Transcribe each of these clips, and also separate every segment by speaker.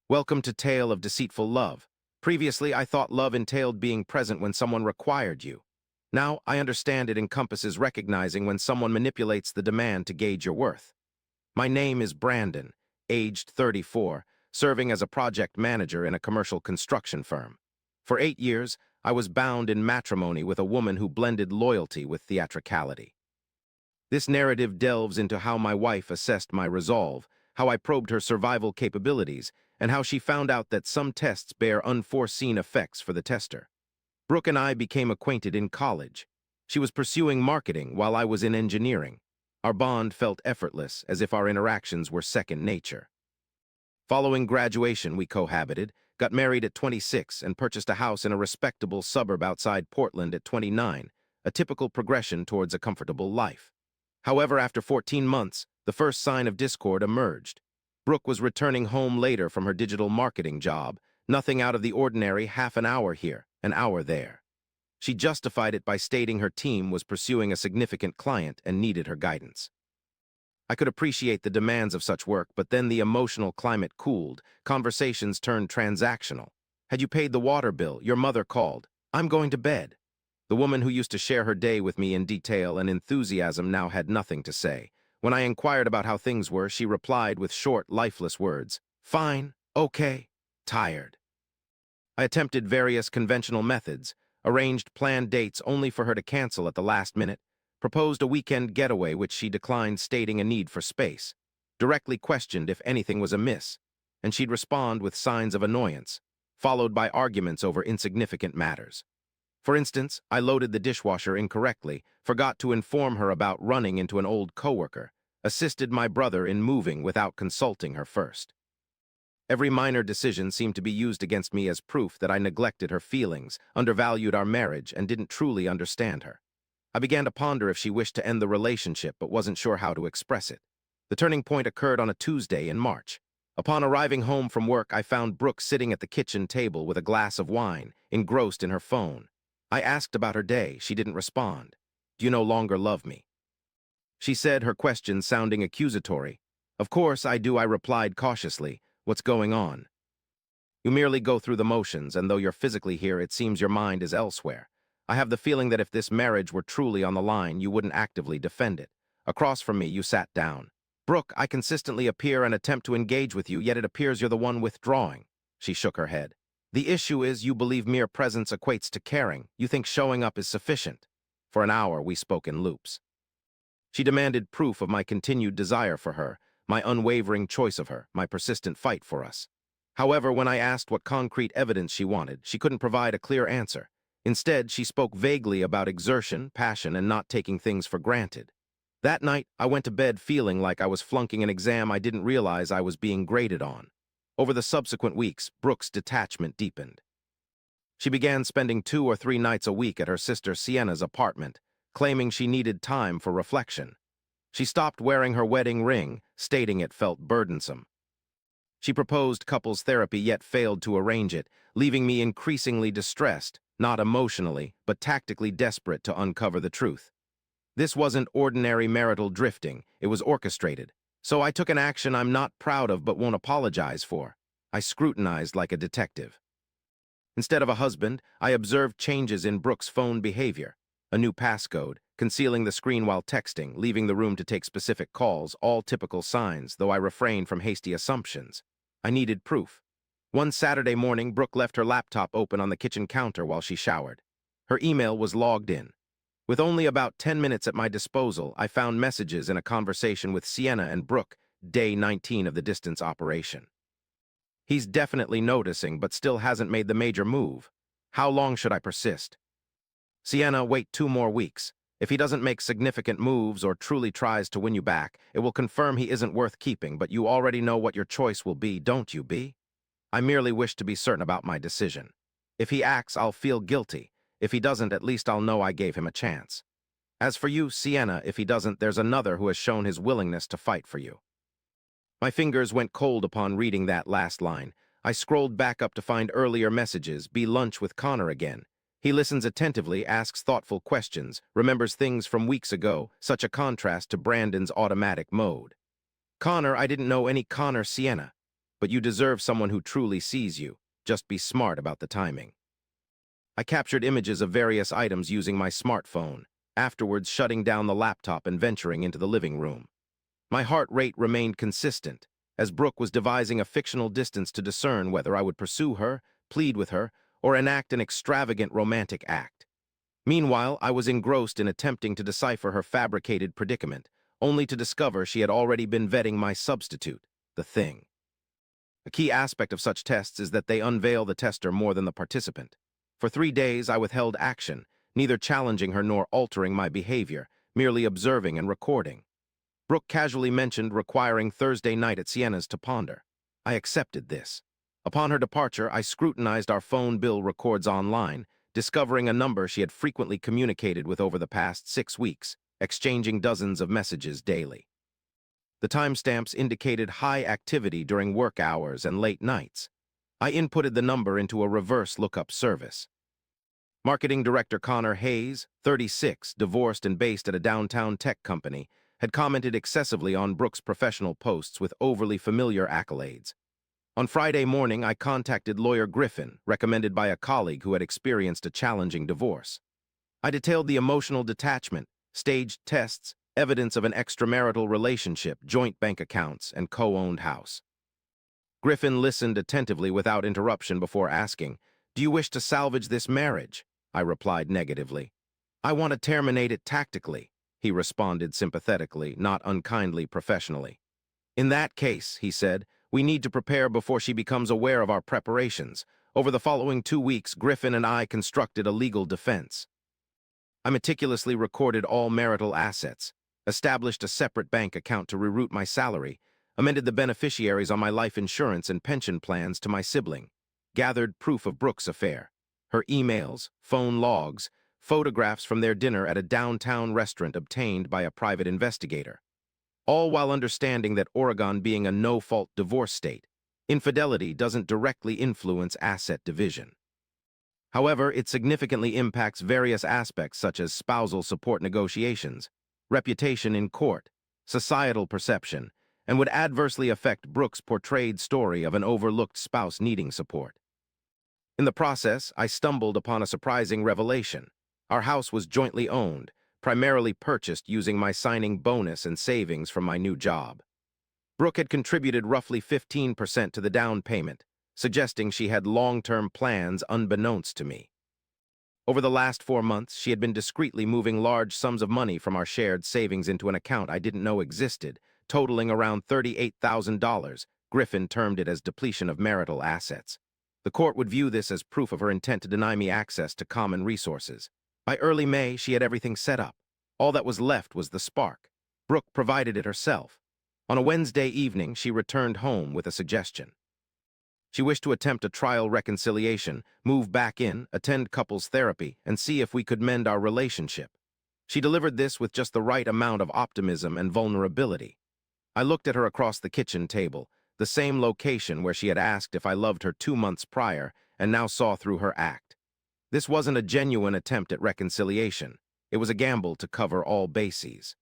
Speaker 1: Welcome to Tale of Deceitful Love. Previously, I thought love entailed being present when someone required you. Now, I understand it encompasses recognizing when someone manipulates the demand to gauge your worth. My name is Brandon, aged 34, serving as a project manager in a commercial construction firm. For 8 years, I was bound in matrimony with a woman who blended loyalty with theatricality. This narrative delves into how my wife assessed my resolve, how I probed her survival capabilities, and how she found out that some tests bear unforeseen effects for the tester. Brooke and I became acquainted in college. She was pursuing marketing while I was in engineering. Our bond felt effortless, as if our interactions were second nature. Following graduation, we cohabited, got married at 26, and purchased a house in a respectable suburb outside Portland at 29, a typical progression towards a comfortable life. However, after 14 months, the first sign of discord emerged. Brooke was returning home later from her digital marketing job, nothing out of the ordinary, half an hour here, an hour there. She justified it by stating her team was pursuing a significant client and needed her guidance. I could appreciate the demands of such work, but then the emotional climate cooled, conversations turned transactional. Had you paid the water bill? Your mother called. I'm going to bed. The woman who used to share her day with me in detail and enthusiasm now had nothing to say. When I inquired about how things were, she replied with short, lifeless words. Fine, okay, tired. I attempted various conventional methods, arranged planned dates only for her to cancel at the last minute, proposed a weekend getaway which she declined, stating a need for space, directly questioned if anything was amiss, and she'd respond with signs of annoyance, followed by arguments over insignificant matters. For instance, I loaded the dishwasher incorrectly, forgot to inform her about running into an old coworker, assisted my brother in moving without consulting her first. Every minor decision seemed to be used against me as proof that I neglected her feelings, undervalued our marriage, and didn't truly understand her. I began to ponder if she wished to end the relationship but wasn't sure how to express it. The turning point occurred on a Tuesday in March. Upon arriving home from work, I found Brooke sitting at the kitchen table with a glass of wine, engrossed in her phone. I asked about her day. She didn't respond. Do you no longer love me? She said, her question sounding accusatory. Of course I do, I replied cautiously. What's going on? You merely go through the motions, and though you're physically here, it seems your mind is elsewhere. I have the feeling that if this marriage were truly on the line, you wouldn't actively defend it. Across from me, you sat down. Brooke, I consistently appear and attempt to engage with you, yet it appears you're the one withdrawing. She shook her head. The issue is you believe mere presence equates to caring. You think showing up is sufficient. For an hour, we spoke in loops. She demanded proof of my continued desire for her, my unwavering choice of her, my persistent fight for us. However, when I asked what concrete evidence she wanted, she couldn't provide a clear answer. Instead, she spoke vaguely about exertion, passion, and not taking things for granted. That night, I went to bed feeling like I was flunking an exam I didn't realize I was being graded on. Over the subsequent weeks, Brooke's detachment deepened. She began spending 2 or 3 nights a week at her sister Sienna's apartment, claiming she needed time for reflection. She stopped wearing her wedding ring, stating it felt burdensome. She proposed couples therapy yet failed to arrange it, leaving me increasingly distressed, not emotionally, but tactically desperate to uncover the truth. This wasn't ordinary marital drifting, it was orchestrated. So I took an action I'm not proud of but won't apologize for. I scrutinized like a detective. Instead of a husband, I observed changes in Brooke's phone behavior. A new passcode, concealing the screen while texting, leaving the room to take specific calls, all typical signs, though I refrained from hasty assumptions. I needed proof. One Saturday morning, Brooke left her laptop open on the kitchen counter while she showered. Her email was logged in. With only about 10 minutes at my disposal, I found messages in a conversation with Sienna and Brooke, day 19 of the distance operation. He's definitely noticing, but still hasn't made the major move. How long should I persist? Sienna, wait 2 more weeks. If he doesn't make significant moves or truly tries to win you back, it will confirm he isn't worth keeping, but you already know what your choice will be, don't you, B? I merely wish to be certain about my decision. If he acts, I'll feel guilty. If he doesn't, at least I'll know I gave him a chance. As for you, Sienna, if he doesn't, there's another who has shown his willingness to fight for you. My fingers went cold upon reading that last line. I scrolled back up to find earlier messages, be lunch with Connor again. He listens attentively, asks thoughtful questions, remembers things from weeks ago, such a contrast to Brandon's automatic mode. Connor, I didn't know any Connor Sienna. but you deserve someone who truly sees you. Just be smart about the timing. I captured images of various items using my smartphone, afterwards shutting down the laptop and venturing into the living room. My heart rate remained consistent, as Brooke was devising a fictional distance to discern whether I would pursue her, plead with her, or enact an extravagant romantic act. Meanwhile, I was engrossed in attempting to decipher her fabricated predicament, only to discover she had already been vetting my substitute, the thing. A key aspect of such tests is that they unveil the tester more than the participant. For 3 days, I withheld action, neither challenging her nor altering my behavior, merely observing and recording. Brooke casually mentioned requiring Thursday night at Sienna's to ponder. I accepted this. Upon her departure, I scrutinized our phone bill records online, discovering a number she had frequently communicated with over the past 6 weeks, exchanging dozens of messages daily. The timestamps indicated high activity during work hours and late nights. I inputted the number into a reverse lookup service. Marketing Director Connor Hayes, 36, divorced and based at a downtown tech company, had commented excessively on Brooke's professional posts with overly familiar accolades. On Friday morning, I contacted lawyer Griffin, recommended by a colleague who had experienced a challenging divorce. I detailed the emotional detachment, staged tests, evidence of an extramarital relationship, joint bank accounts, and co-owned house. Griffin listened attentively without interruption before asking, "Do you wish to salvage this marriage?" I replied negatively. "I want to terminate it tactically," he responded sympathetically, not unkindly professionally. "In that case," he said, "we need to prepare before she becomes aware of our preparations." Over the following 2 weeks, Griffin and I constructed a legal defense. I meticulously recorded all marital assets, established a separate bank account to reroute my salary, amended the beneficiaries on my life insurance and pension plans to my sibling, gathered proof of Brooke's affair, her emails, phone logs, photographs from their dinner at a downtown restaurant obtained by a private investigator, all while understanding that Oregon being a no-fault divorce state, infidelity doesn't directly influence asset division. However, it significantly impacts various aspects such as spousal support negotiations, reputation in court, societal perception, and would adversely affect Brooke's portrayed story of an overlooked spouse needing support. In the process, I stumbled upon a surprising revelation. Our house was jointly owned, primarily purchased using my signing bonus and savings from my new job. Brooke had contributed roughly 15% to the down payment, suggesting she had long-term plans unbeknownst to me. Over the last 4 months, she had been discreetly moving large sums of money from our shared savings into an account I didn't know existed, totaling around $38,000. Griffin termed it as depletion of marital assets. The court would view this as proof of her intent to deny me access to common resources. By early May, she had everything set up. All that was left was the spark. Brooke provided it herself. On a Wednesday evening, she returned home with a suggestion. She wished to attempt a trial reconciliation, move back in, attend couples therapy, and see if we could mend our relationship. She delivered this with just the right amount of optimism and vulnerability. I looked at her across the kitchen table, the same location where she had asked if I loved her 2 months prior, and now saw through her act. This wasn't a genuine attempt at reconciliation. It was a gamble to cover all bases.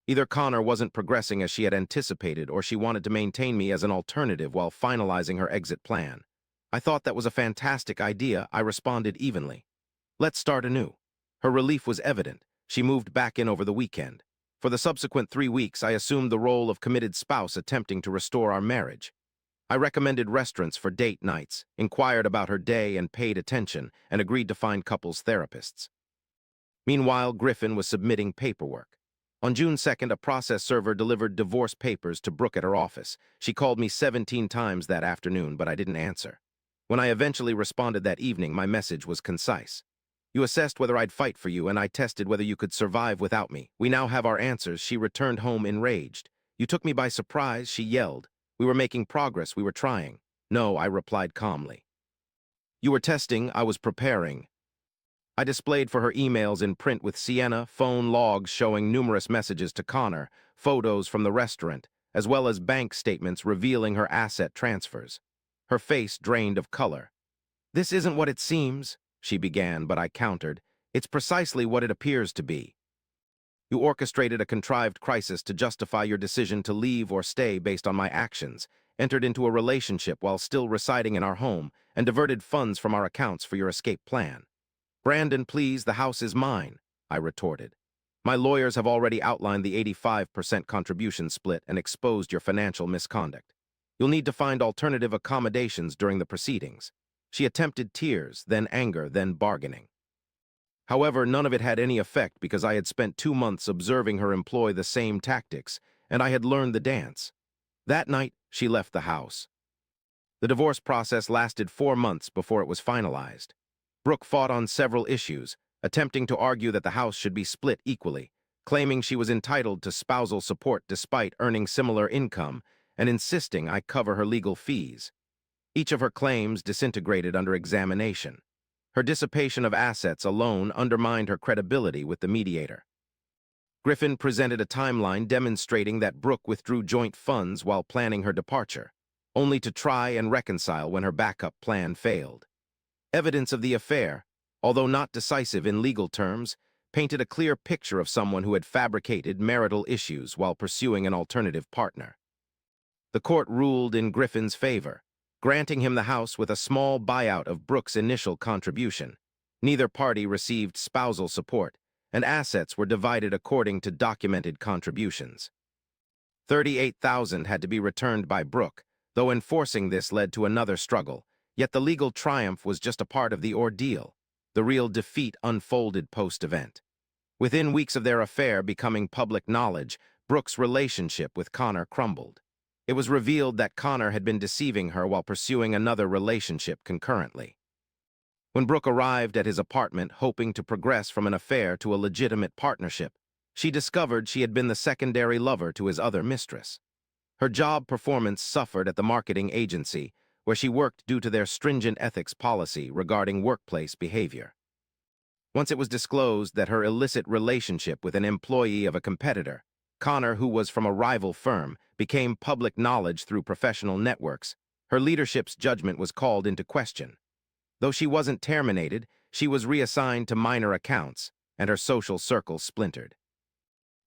Speaker 1: Either Connor wasn't progressing as she had anticipated, or she wanted to maintain me as an alternative while finalizing her exit plan. I thought that was a fantastic idea. I responded evenly. "Let's start anew." Her relief was evident. She moved back in over the weekend. For the subsequent 3 weeks, I assumed the role of committed spouse attempting to restore our marriage. I recommended restaurants for date nights, inquired about her day and paid attention, and agreed to find couples therapists. Meanwhile, Griffin was submitting paperwork. On June 2nd, a process server delivered divorce papers to Brooke at her office. She called me 17 times that afternoon, but I didn't answer. When I eventually responded that evening, my message was concise. "You assessed whether I'd fight for you, and I tested whether you could survive without me. We now have our answers." She returned home enraged. "You took me by surprise," she yelled. "We were making progress. We were trying." "No," I replied calmly. "You were testing. I was preparing." I displayed for her emails in print with Sienna, phone logs showing numerous messages to Connor, photos from the restaurant, as well as bank statements revealing her asset transfers. Her face drained of color. "This isn't what it seems," she began, but I countered. "It's precisely what it appears to be. You orchestrated a contrived crisis to justify your decision to leave or stay based on my actions, entered into a relationship while still residing in our home, and diverted funds from our accounts for your escape plan. Brandon, please, the house is mine, I retorted. My lawyers have already outlined the 85% contribution split and exposed your financial misconduct. You'll need to find alternative accommodations during the proceedings. She attempted tears, then anger, then bargaining. However, none of it had any effect because I had spent 2 months observing her employ the same tactics, and I had learned the dance. That night, she left the house. The divorce process lasted 4 months before it was finalized. Brooke fought on several issues, attempting to argue that the house should be split equally, claiming she was entitled to spousal support despite earning similar income, and insisting I cover her legal fees. Each of her claims disintegrated under examination. Her dissipation of assets alone undermined her credibility with the mediator. Griffin presented a timeline demonstrating that Brooke withdrew joint funds while planning her departure, only to try and reconcile when her backup plan failed. Evidence of the affair, although not decisive in legal terms, painted a clear picture of someone who had fabricated marital issues while pursuing an alternative partner. The court ruled in Griffin's favor, granting him the house with a small buyout of Brooke's initial contribution. Neither party received spousal support, and assets were divided according to documented contributions. $38,000 had to be returned by Brooke, though enforcing this led to another struggle, yet the legal triumph was just a part of the ordeal. The real defeat unfolded post-event. Within weeks of their affair becoming public knowledge, Brooke's relationship with Connor crumbled. It was revealed that Connor had been deceiving her while pursuing another relationship concurrently. When Brooke arrived at his apartment hoping to progress from an affair to a legitimate partnership, she discovered she had been the secondary lover to his other mistress. Her job performance suffered at the marketing agency, where she worked due to their stringent ethics policy regarding workplace behavior. Once it was disclosed that her illicit relationship with an employee of a competitor, Connor, who was from a rival firm, became public knowledge through professional networks, her leadership's judgment was called into question. Though she wasn't terminated, she was reassigned to minor accounts, and her social circle splintered.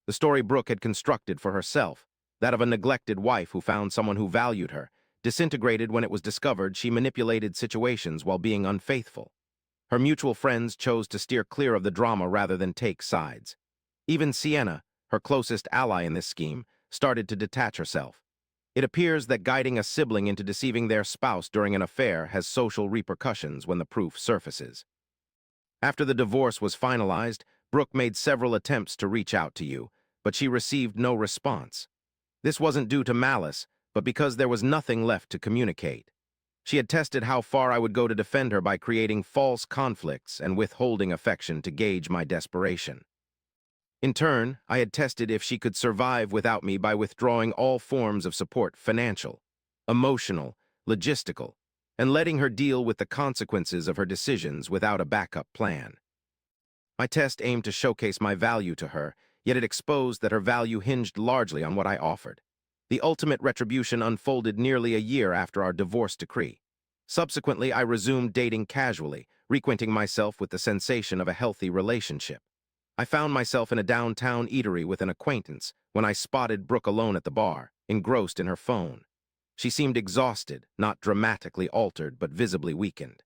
Speaker 1: The story Brooke had constructed for herself, that of a neglected wife who found someone who valued her, disintegrated when it was discovered she manipulated situations while being unfaithful. Her mutual friends chose to steer clear of the drama rather than take sides. Even Sienna, her closest ally in this scheme, started to detach herself. It appears that guiding a sibling into deceiving their spouse during an affair has social repercussions when the proof surfaces. After the divorce was finalized, Brooke made several attempts to reach out to you, but she received no response. This wasn't due to malice, but because there was nothing left to communicate. She had tested how far I would go to defend her by creating false conflicts and withholding affection to gauge my desperation. In turn, I had tested if she could survive without me by withdrawing all forms of support, financial, emotional, logistical, and letting her deal with the consequences of her decisions without a backup plan. My test aimed to showcase my value to her, yet it exposed that her value hinged largely on what I offered. The ultimate retribution unfolded nearly a year after our divorce decree. Subsequently, I resumed dating casually, reacquainting myself with the sensation of a healthy relationship. I found myself in a downtown eatery with an acquaintance when I spotted Brooke alone at the bar, engrossed in her phone. She seemed exhausted, not dramatically altered, but visibly weakened.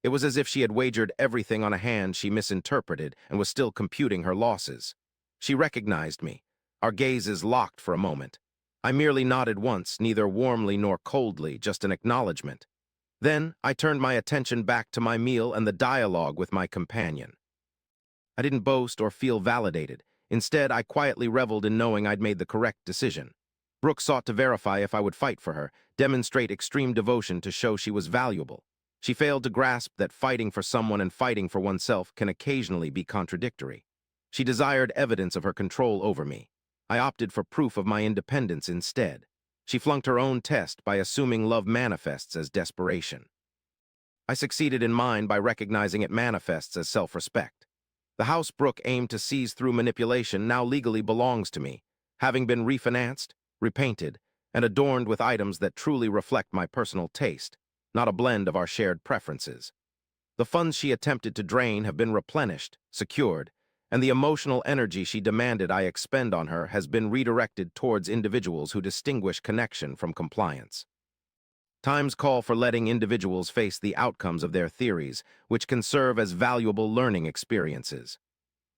Speaker 1: It was as if she had wagered everything on a hand she misinterpreted and was still computing her losses. She recognized me. Our gazes locked for a moment. I merely nodded once, neither warmly nor coldly, just an acknowledgement. Then I turned my attention back to my meal and the dialogue with my companion. I didn't boast or feel validated. Instead, I quietly reveled in knowing I'd made the correct decision. Brooke sought to verify if I would fight for her, demonstrate extreme devotion to show she was valuable. She failed to grasp that fighting for someone and fighting for oneself can occasionally be contradictory. She desired evidence of her control over me. I opted for proof of my independence instead. She flunked her own test by assuming love manifests as desperation. I succeeded in mine by recognizing it manifests as self-respect. The house Brooke aimed to seize through manipulation now legally belongs to me, having been refinanced, repainted, and adorned with items that truly reflect my personal taste, not a blend of our shared preferences. The funds she attempted to drain have been replenished, secured, and the emotional energy she demanded I expend on her has been redirected towards individuals who distinguish connection from compliance. Times call for letting individuals face the outcomes of their theories, which can serve as valuable learning experiences.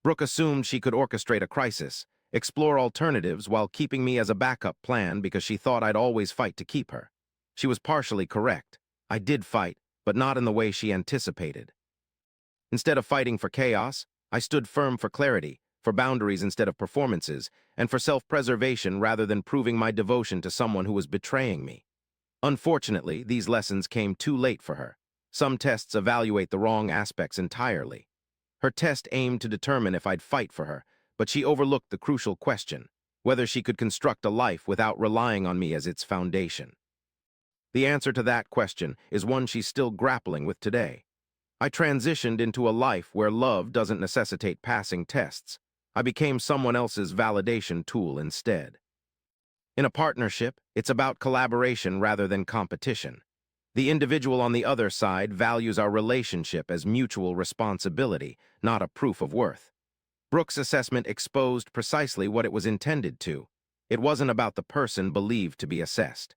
Speaker 1: Brooke assumed she could orchestrate a crisis, explore alternatives while keeping me as a backup plan because she thought I'd always fight to keep her. She was partially correct. I did fight, but not in the way she anticipated. Instead of fighting for chaos, I stood firm for clarity, for boundaries instead of performances, and for self-preservation rather than proving my devotion to someone who was betraying me. Unfortunately, these lessons came too late for her. Some tests evaluate the wrong aspects entirely. Her test aimed to determine if I'd fight for her, but she overlooked the crucial question, whether she could construct a life without relying on me as its foundation. The answer to that question is one she's still grappling with today. I transitioned into a life where love doesn't necessitate passing tests. I became someone else's validation tool instead. In a partnership, it's about collaboration rather than competition. The individual on the other side values our relationship as mutual responsibility, not a proof of worth. Brooke's assessment exposed precisely what it was intended to. It wasn't about the person believed to be assessed.